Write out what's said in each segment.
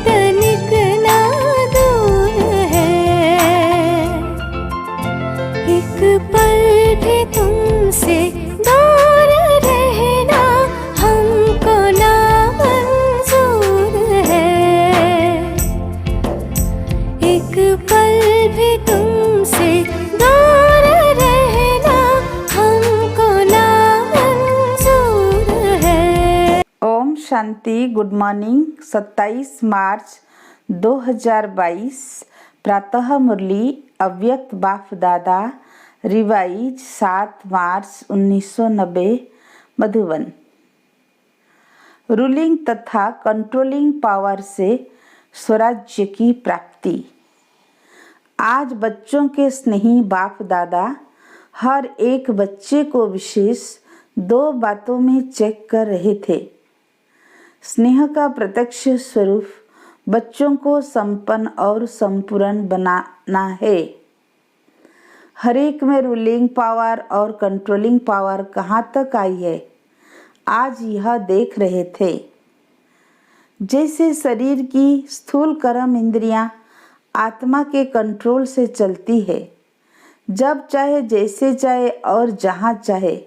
तनिक ना दूर है, एक पल भी तुमसे दूर रहना हमको नामंजूर है, एक पल भी तुमसे दूर रहना हमको नामंजूर है। ओम शांति। Good morning. 27 मार्च 2022 प्रातः मुरली अव्यक्त बाप दादा रिवाइज 7 मार्च 1990 मधुबन। रूलिंग तथा कंट्रोलिंग पावर से स्वराज्य की प्राप्ति। आज बच्चों के स्नेही बाप दादा हर एक बच्चे को विशेष 2 बातों में चेक कर रहे थे। स्नेह का प्रत्यक्ष स्वरूप बच्चों को संपन्न और संपूर्ण बनाना है। हर एक में रूलिंग पावर और कंट्रोलिंग पावर कहाँ तक आई है, आज यह देख रहे थे। जैसे शरीर की स्थूल कर्म इंद्रियां आत्मा के कंट्रोल से चलती है, जब चाहे जैसे चाहे और जहाँ चाहे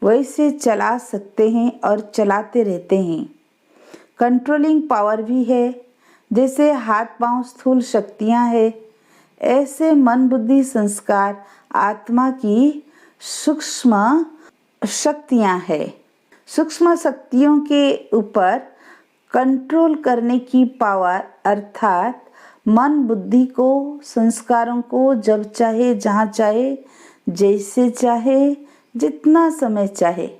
वैसे चला सकते हैं और चलाते रहते हैं। कंट्रोलिंग पावर भी है, जैसे हाथ पांव स्थूल शक्तियां हैं, ऐसे मन बुद्धि संस्कार आत्मा की सूक्ष्म शक्तियां हैं। सूक्ष्म शक्तियों के ऊपर कंट्रोल करने की पावर अर्थात मन बुद्धि को संस्कारों को जब चाहे जहाँ चाहे जैसे चाहे जितना समय चाहे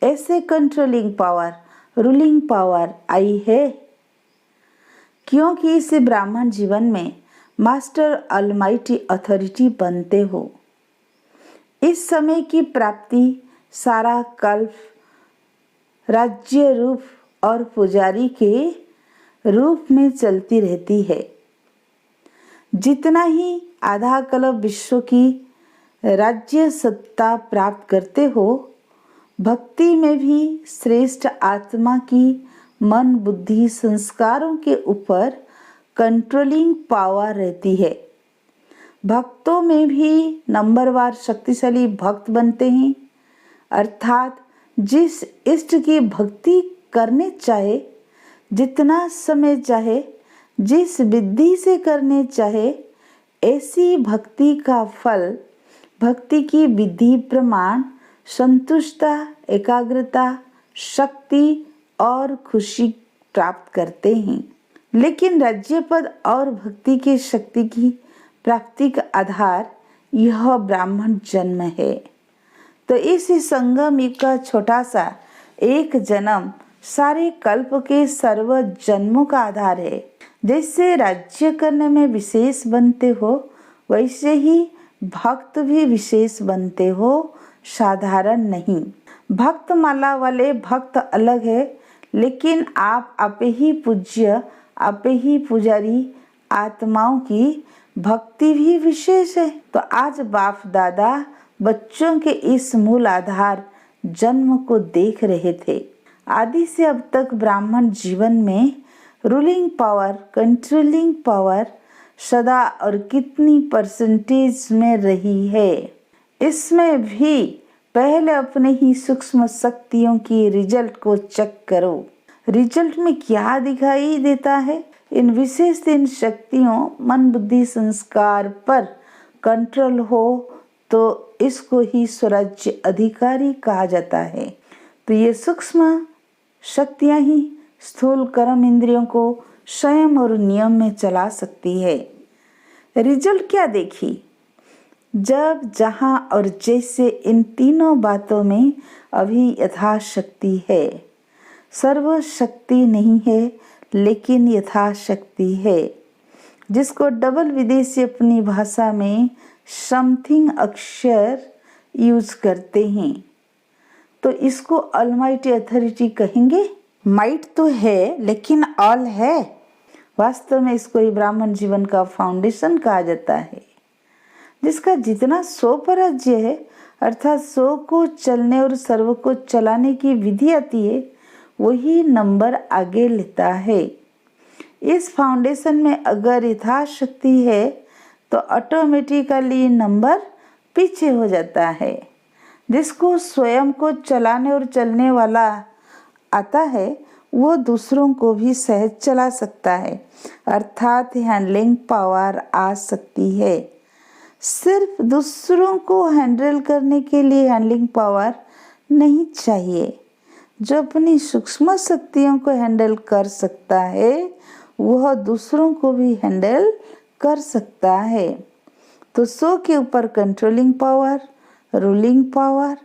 ऐसे कंट्रोलिंग पावर रूलिंग पावर आई है। क्योंकि इस ब्राह्मण जीवन में मास्टर अलमाइटी अथॉरिटी बनते हो। इस समय की प्राप्ति सारा कल्प राज्य रूप और पुजारी के रूप में चलती रहती है। जितना ही आधा कल्प विश्व की राज्य सत्ता प्राप्त करते हो, भक्ति में भी श्रेष्ठ आत्मा की मन बुद्धि संस्कारों के ऊपर कंट्रोलिंग पावर रहती है। भक्तों में भी नंबरवार शक्तिशाली भक्त बनते हैं, अर्थात जिस इष्ट की भक्ति करने चाहे, जितना समय चाहे, जिस विधि से करने चाहे, ऐसी भक्ति का फल भक्ति की विधि प्रमाण संतुष्टता, एकाग्रता, शक्ति और खुशी प्राप्त करते हैं। लेकिन राज्य पद और भक्ति की शक्ति की प्राप्ति का आधार यह ब्राह्मण जन्म है। तो इस संगम युग का छोटा सा एक जन्म सारे कल्प के सर्व जन्मों का आधार है। जैसे राज्य करने में विशेष बनते हो, वैसे ही भक्त भी विशेष बनते हो, साधारण नहीं। भक्त माला वाले भक्त अलग है, लेकिन आप आपे ही पूज्य, आपे ही पुजारी आत्माओं की भक्ति भी विशेष है। तो आज बाप दादा बच्चों के इस मूल आधार जन्म को देख रहे थे। आदि से अब तक ब्राह्मण जीवन में रूलिंग पावर, कंट्रोलिंग पावर सदा और कितनी परसेंटेज में रही है, इसमें भी पहले अपने ही सूक्ष्म शक्तियों की रिजल्ट को चेक करो। रिजल्ट में क्या दिखाई देता है? इन विशेष 3 शक्तियों मन बुद्धि संस्कार पर कंट्रोल हो तो इसको ही स्वराज्य अधिकारी कहा जाता है। तो ये सूक्ष्म शक्तियां ही स्थूल कर्म इंद्रियों को स्वयं और नियम में चला सकती है। रिजल्ट क्या देखी? जब, जहां और जैसे इन तीनों बातों में अभी यथाशक्ति है। सर्वशक्ति नहीं है, लेकिन यथाशक्ति है, जिसको डबल विदेशी अपनी भाषा में समथिंग अक्षर यूज करते हैं। तो इसको ऑलमाइटी अथॉरिटी कहेंगे। माइट तो है, लेकिन ऑल है। वास्तव में इसको ही ब्राह्मण जीवन का फाउंडेशन कहा जाता है, जिसका जितना 100 पर राज्य है, अर्थात 100 को चलने और सर्व को चलाने की विधि आती है, वही नंबर आगे लेता है। इस फाउंडेशन में अगर यथाशक्ति है तो ऑटोमेटिकली नंबर पीछे हो जाता है। जिसको स्वयं को चलाने और चलने वाला आता है वो दूसरों को भी सहज चला सकता है, अर्थात हैंडलिंग पावर आ सकती है। सिर्फ दूसरों को हैंडल करने के लिए हैंडलिंग पावर नहीं चाहिए। जो अपनी सूक्ष्म शक्तियों को हैंडल कर सकता है वह दूसरों को भी हैंडल कर सकता है। तो 100 के ऊपर कंट्रोलिंग पावर, रूलिंग पावर,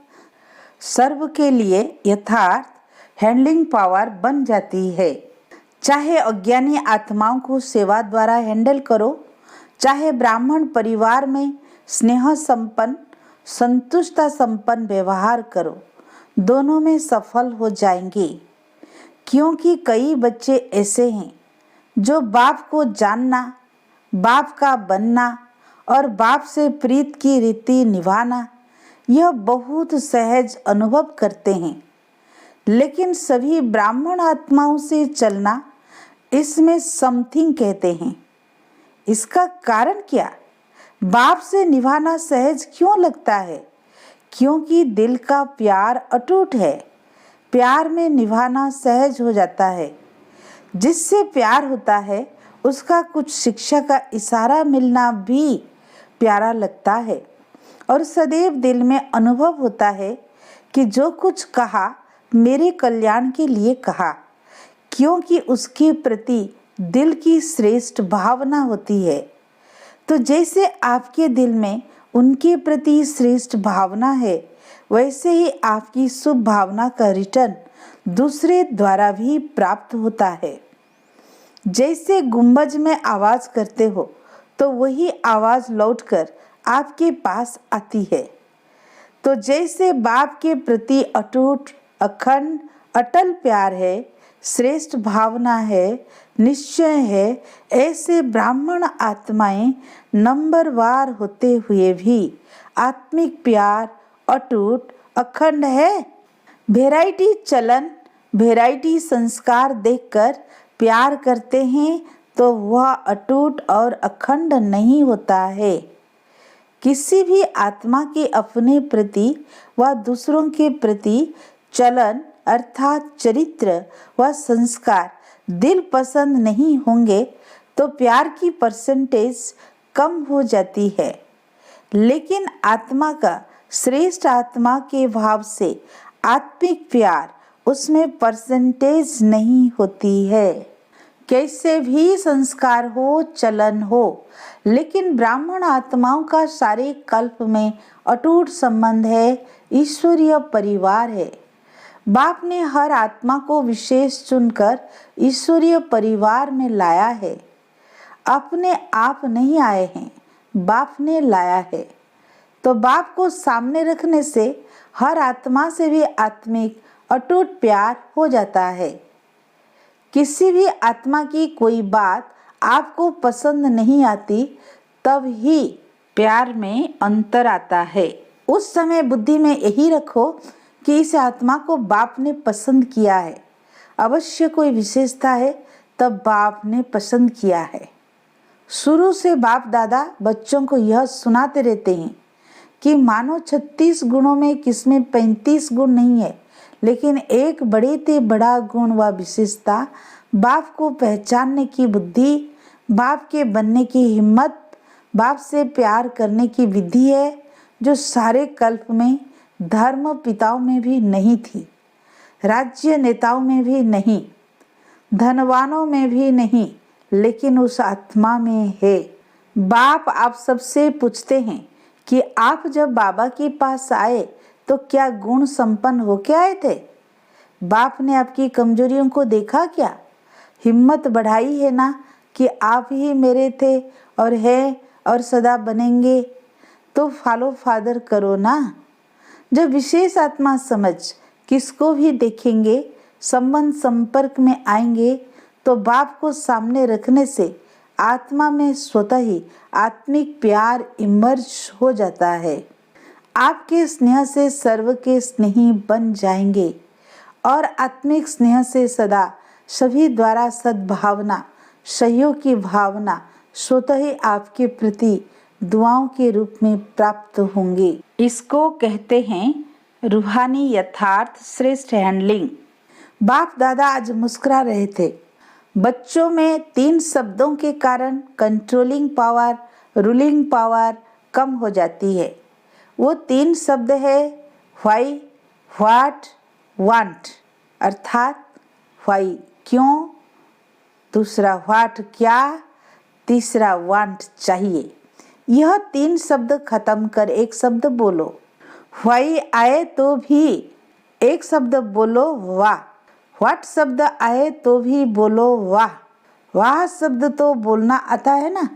सर्व के लिए यथार्थ हैंडलिंग पावर बन जाती है। चाहे अज्ञानी आत्माओं को सेवा द्वारा हैंडल करो, चाहे ब्राह्मण परिवार में स्नेह संपन्न, संतुष्टता संपन्न व्यवहार करो, दोनों में सफल हो जाएंगे। क्योंकि कई बच्चे ऐसे हैं जो बाप को जानना, बाप का बनना और बाप से प्रीत की रीति निभाना यह बहुत सहज अनुभव करते हैं, लेकिन सभी ब्राह्मण आत्माओं से चलना इसमें समथिंग कहते हैं। इसका कारण क्या? बाप से निभाना सहज क्यों लगता है? क्योंकि दिल का प्यार अटूट है। प्यार में निभाना सहज हो जाता है। जिससे प्यार होता है उसका कुछ शिक्षा का इशारा मिलना भी प्यारा लगता है और सदैव दिल में अनुभव होता है कि जो कुछ कहा मेरे कल्याण के लिए कहा, क्योंकि उसके प्रति दिल की श्रेष्ठ भावना होती है। तो जैसे आपके दिल में उनके प्रति श्रेष्ठ भावना है, वैसे ही आपकी शुभ भावना का रिटर्न दूसरे द्वारा भी प्राप्त होता है। जैसे गुंबज में आवाज करते हो तो वही आवाज लौटकर आपके पास आती है। तो जैसे बाप के प्रति अटूट, अखंड, अटल प्यार है, श्रेष्ठ भावना है, निश्चय है, ऐसे ब्राह्मण आत्माएं नंबरवार होते हुए भी आत्मिक प्यार अटूट, अखंड है। वैरायटी चलन, वैरायटी संस्कार देखकर प्यार करते हैं तो वह अटूट और अखंड नहीं होता है। किसी भी आत्मा के अपने प्रति व दूसरों के प्रति चलन अर्थात चरित्र व संस्कार दिल पसंद नहीं होंगे तो प्यार की परसेंटेज कम हो जाती है। लेकिन आत्मा का श्रेष्ठ आत्मा के भाव से आत्मिक प्यार उसमें परसेंटेज नहीं होती है। कैसे भी संस्कार हो, चलन हो, लेकिन ब्राह्मण आत्माओं का सारे कल्प में अटूट संबंध है, ईश्वरीय परिवार है। बाप ने हर आत्मा को विशेष चुनकर ईश्वरीय परिवार में लाया है। अपने आप नहीं आए हैं, बाप ने लाया है। तो बाप को सामने रखने से हर आत्मा से भी आत्मिक अटूट प्यार हो जाता है। किसी भी आत्मा की कोई बात आपको पसंद नहीं आती, तब ही प्यार में अंतर आता है। उस समय बुद्धि में यही रखो कि इस आत्मा को बाप ने पसंद किया है। अवश्य कोई विशेषता है तब बाप ने पसंद किया है। शुरू से बाप दादा बच्चों को यह सुनाते रहते हैं कि मानो 36 गुणों में किसमें 35 गुण नहीं है, लेकिन एक बड़े से बड़ा गुण व विशेषता बाप को पहचानने की बुद्धि, बाप के बनने की हिम्मत, बाप से प्यार करने की विधि है, जो सारे कल्प में धर्म पिताओं में भी नहीं थी, राज्य नेताओं में भी नहीं, धनवानों में भी नहीं, लेकिन उस आत्मा में है। बाप आप सबसे पूछते हैं कि आप जब बाबा के पास आए तो क्या गुण संपन्न होके आए थे? बाप ने आपकी कमजोरियों को देखा क्या? हिम्मत बढ़ाई है ना कि आप ही मेरे थे और है और सदा बनेंगे, तो फॉलो फादर करो ना। जब विशेष आत्मा समझ किसको भी देखेंगे, संबंध संपर्क में आएंगे, तो बाप को सामने रखने से आत्मा में स्वतः ही आत्मिक प्यार इमर्ज हो जाता है। आपके स्नेह से सर्व के स्नेही बन जाएंगे और आत्मिक स्नेह से सदा सभी द्वारा सद्भावना सहयोग की भावना स्वतः ही आपके प्रति दुआओं के रूप में प्राप्त होंगे। इसको कहते हैं रूहानी यथार्थ श्रेष्ठ हैंडलिंग। बाप दादा आज मुस्कुरा रहे थे। बच्चों में 3 शब्दों के कारण कंट्रोलिंग पावर, रूलिंग पावर कम हो जाती है। वो 3 शब्द है व्हाई, व्हाट, वांट। अर्थात व्हाई क्यों, दूसरा व्हाट क्या, तीसरा वांट चाहिए। यह 3 शब्द खत्म कर एक शब्द बोलो। व्हाई आए तो भी एक शब्द बोलो वाह। व्हाट शब्द आए तो भी बोलो वाह। वाह शब्द तो बोलना आता है ना,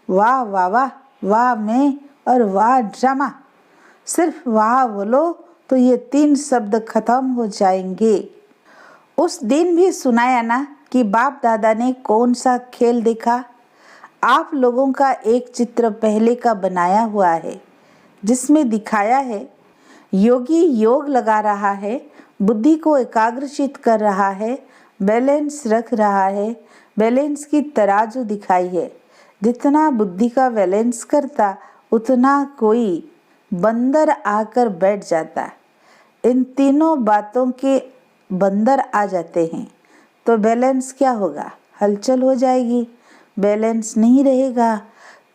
वाह वाह वाह, वाह मैं और वाह ड्रामा। सिर्फ वाह बोलो तो ये 3 शब्द खत्म हो जाएंगे। उस दिन भी सुनाया ना कि बाप दादा ने कौन सा खेल देखा। आप लोगों का एक चित्र पहले का बनाया हुआ है जिसमें दिखाया है योगी योग लगा रहा है, बुद्धि को एकाग्रचित कर रहा है, बैलेंस रख रहा है। बैलेंस की तराजू दिखाई है। जितना बुद्धि का बैलेंस करता उतना कोई बंदर आकर बैठ जाता। इन तीनों बातों के बंदर आ जाते हैं तो बैलेंस क्या होगा, हलचल हो जाएगी। बैलेंस नहीं रहेगा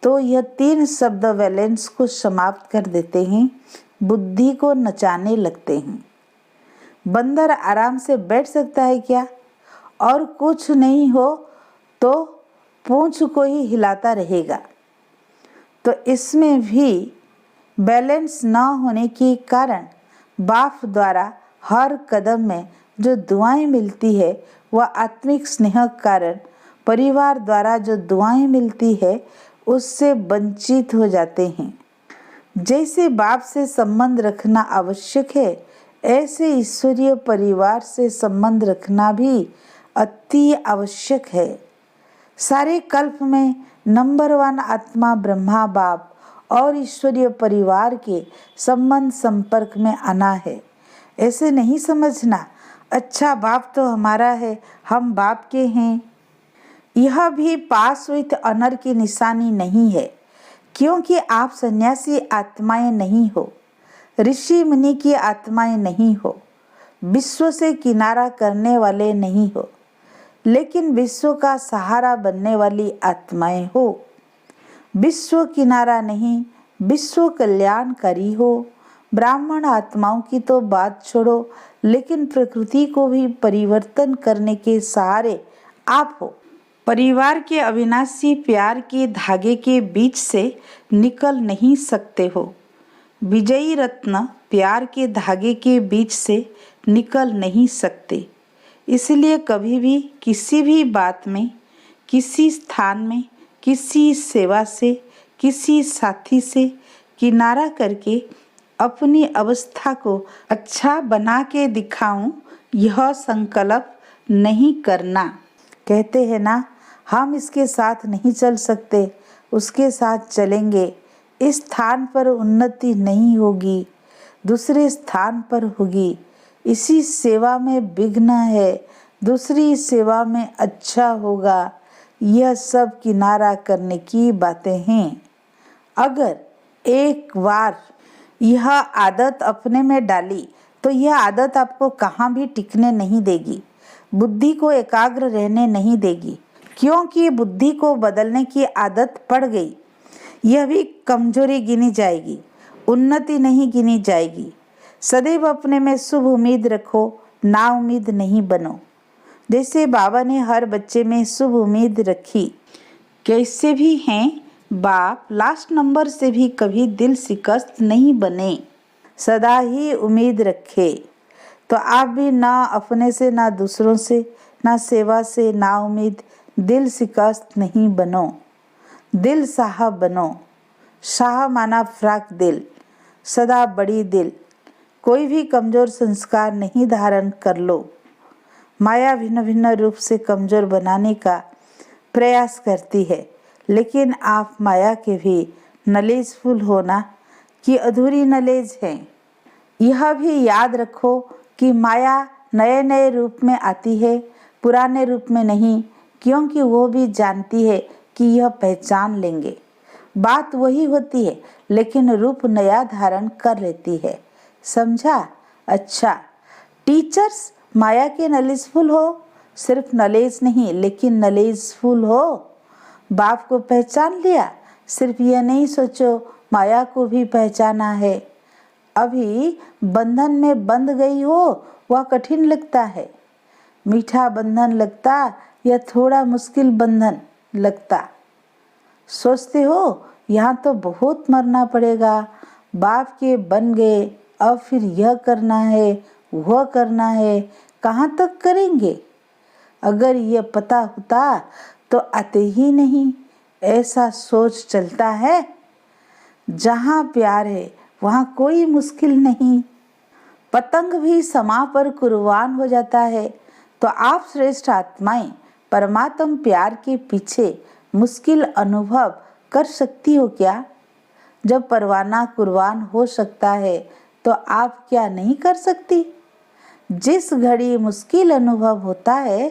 तो यह 3 शब्द बैलेंस को समाप्त कर देते हैं, बुद्धि को नचाने लगते हैं। बंदर आराम से बैठ सकता है क्या? और कुछ नहीं हो तो पूंछ को ही हिलाता रहेगा। तो इसमें भी बैलेंस न होने के कारण बाप द्वारा हर कदम में जो दुआएं मिलती है वह आत्मिक स्नेह कारण परिवार द्वारा जो दुआएं मिलती है उससे वंचित हो जाते हैं। जैसे बाप से संबंध रखना आवश्यक है, ऐसे ईश्वरीय परिवार से संबंध रखना भी अति आवश्यक है। सारे कल्प में नंबर 1 आत्मा ब्रह्मा बाप और ईश्वरीय परिवार के संबंध संपर्क में आना है। ऐसे नहीं समझना अच्छा बाप तो हमारा है, हम बाप के हैं। यह भी पास विथ ऑनर की निशानी नहीं है, क्योंकि आप सन्यासी आत्माएं नहीं हो, ऋषि मुनि की आत्माएं नहीं हो, विश्व से किनारा करने वाले नहीं हो, लेकिन विश्व का सहारा बनने वाली आत्माएं हो। विश्व किनारा नहीं, विश्व कल्याणकारी हो। ब्राह्मण आत्माओं की तो बात छोड़ो, लेकिन प्रकृति को भी परिवर्तन करने के सहारे आप हो। परिवार के अविनाशी प्यार के धागे के बीच से निकल नहीं सकते हो। विजयी रत्न प्यार के धागे के बीच से निकल नहीं सकते। इसलिए कभी भी किसी भी बात में, किसी स्थान में, किसी सेवा से, किसी साथी से किनारा करके अपनी अवस्था को अच्छा बना के दिखाऊं, यह संकल्प नहीं करना। कहते हैं ना, हम इसके साथ नहीं चल सकते, उसके साथ चलेंगे। इस स्थान पर उन्नति नहीं होगी, दूसरे स्थान पर होगी। इसी सेवा में विघ्न है, दूसरी सेवा में अच्छा होगा। यह सब किनारा करने की बातें हैं। अगर एक बार यह आदत अपने में डाली तो यह आदत आपको कहाँ भी टिकने नहीं देगी, बुद्धि को एकाग्र रहने नहीं देगी, क्योंकि बुद्धि को बदलने की आदत पड़ गई। यह भी कमजोरी गिनी जाएगी, उन्नति नहीं गिनी जाएगी। सदैव अपने में शुभ उम्मीद रखो, ना उम्मीद नहीं बनो। जैसे बाबा ने हर बच्चे में शुभ उम्मीद रखी। कैसे भी हैं बाप, लास्ट नंबर से भी कभी दिल शिकस्त नहीं बने, सदा ही उम्मीद रखे। तो आप भी ना अपने से, ना दूसरों से, ना सेवा से, ना उम्मीद, दिल शिकस्त नहीं बनो। दिल साहब बनो। शाह माना फ्राक दिल, सदा बड़ी दिल। कोई भी कमज़ोर संस्कार नहीं धारण कर लो। माया भिन्न भिन्न रूप से कमज़ोर बनाने का प्रयास करती है, लेकिन आप माया के भी नॉलेजफुल होना कि अधूरी नॉलेज है। यह भी याद रखो कि माया नए नए रूप में आती है, पुराने रूप में नहीं, क्योंकि वो भी जानती है कि यह पहचान लेंगे। बात वही होती है लेकिन रूप नया धारण कर लेती है। समझा? अच्छा, टीचर्स माया के नॉलेजफुल हो, सिर्फ नॉलेज नहीं लेकिन नॉलेजफुल हो। बाप को पहचान लिया, सिर्फ यह नहीं सोचो माया को भी पहचाना है। अभी बंधन में बंध गई हो, वह कठिन लगता है। मीठा बंधन लगता या थोड़ा मुश्किल बंधन लगता? सोचते हो यहाँ तो बहुत मरना पड़ेगा, बाप के बन गए, अब फिर यह करना है वह करना है, कहाँ तक करेंगे? अगर ये पता होता तो आते ही नहीं, ऐसा सोच चलता है। जहाँ प्यार है वहाँ कोई मुश्किल नहीं। पतंग भी समा पर कुर्बान हो जाता है। तो आप श्रेष्ठ आत्माएं परमात्म प्यार के पीछे मुश्किल अनुभव कर सकती हो क्या? जब परवाना कुर्बान हो सकता है तो आप क्या नहीं कर सकती? जिस घड़ी मुश्किल अनुभव होता है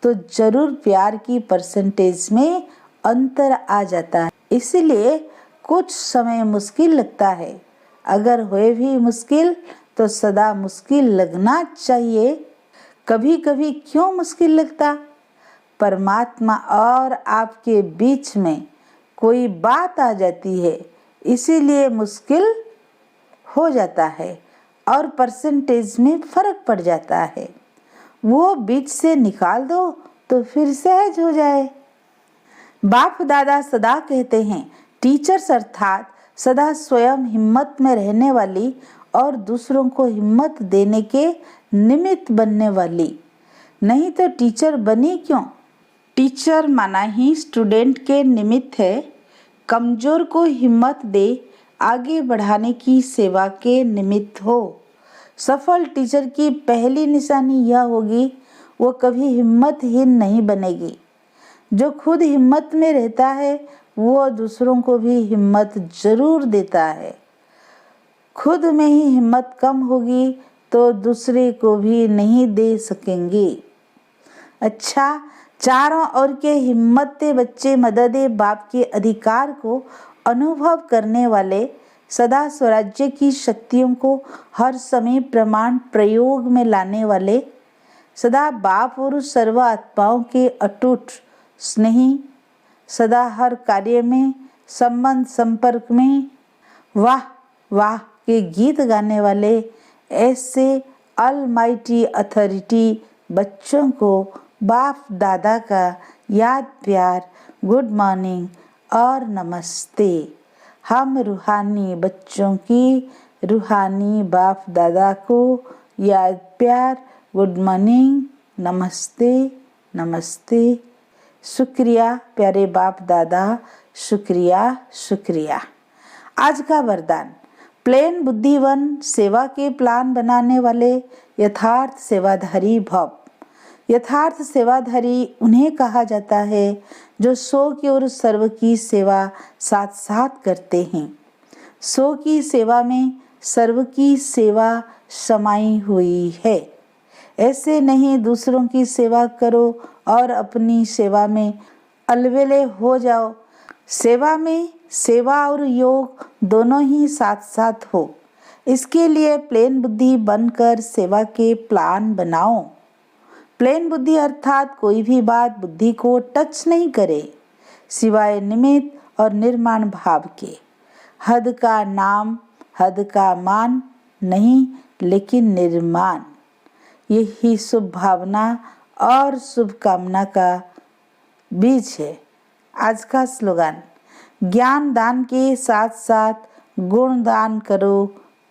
तो जरूर प्यार की परसेंटेज में अंतर आ जाता है। इसलिए कुछ समय मुश्किल लगता है। अगर हुए भी मुश्किल तो सदा मुश्किल लगना चाहिए। कभी कभी क्यों मुश्किल लगता? परमात्मा और आपके बीच में कोई बात आ जाती है, इसीलिए मुश्किल हो जाता है और परसेंटेज में फर्क पड़ जाता है। वो बीच से निकाल दो तो फिर सहज हो जाए। बाप दादा सदा कहते हैं, टीचर्स अर्थात सदा स्वयं हिम्मत में रहने वाली और दूसरों को हिम्मत देने के निमित्त बनने वाली। नहीं तो टीचर बनी क्यों? टीचर माना ही स्टूडेंट के निमित्त है। कमजोर को हिम्मत दे, आगे बढ़ाने की सेवा के निमित्त हो। सफल टीचर की पहली निशानी यह होगी, वो कभी हिम्मतहीन नहीं बनेगी। जो खुद हिम्मत में रहता है वो दूसरों को भी हिम्मत जरूर देता है। खुद में ही हिम्मत कम होगी तो दूसरे को भी नहीं दे सकेंगे। अच्छा, चारों ओर के हिम्मते बच्चे मददे बाप के अधिकार को अनुभव करने वाले, सदा स्वराज्य की शक्तियों को हर समय प्रमाण प्रयोग में लाने वाले, सदा बाप और सर्व आत्माओं के अटूट स्नेही, सदा हर कार्य में संबंध संपर्क में वाह वाह के गीत गाने वाले, ऐसे अलमाइटी अथॉरिटी बच्चों को बाप दादा का याद प्यार, गुड मॉर्निंग और नमस्ते। हम रूहानी बच्चों की रूहानी बाप दादा को याद प्यार, गुड मॉर्निंग, नमस्ते नमस्ते। शुक्रिया प्यारे बाप दादा, शुक्रिया शुक्रिया। आज का वरदान, प्लेन बुद्धिवन सेवा के प्लान बनाने वाले यथार्थ सेवाधारी भव। यथार्थ सेवाधारी उन्हें कहा जाता है जो सो की और सर्व की सेवा साथ साथ करते हैं। सो की सेवा में सर्व की सेवा समाई हुई है। ऐसे नहीं दूसरों की सेवा करो और अपनी सेवा में अलवेले हो जाओ। सेवा में सेवा और योग दोनों ही साथ साथ हो। इसके लिए प्लेन बुद्धि बनकर सेवा के प्लान बनाओ। प्लेन बुद्धि अर्थात कोई भी बात बुद्धि को टच नहीं करे सिवाय निमित्त और निर्माण भाव के। हद का नाम, हद का मान नहीं लेकिन निर्माण। यही शुभ भावना और शुभ कामना का बीज है। आज का स्लोगन, ज्ञान दान के साथ साथ गुण दान करो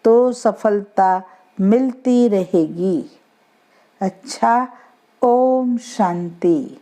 तो सफलता मिलती रहेगी। अच्छा, ओम शांति।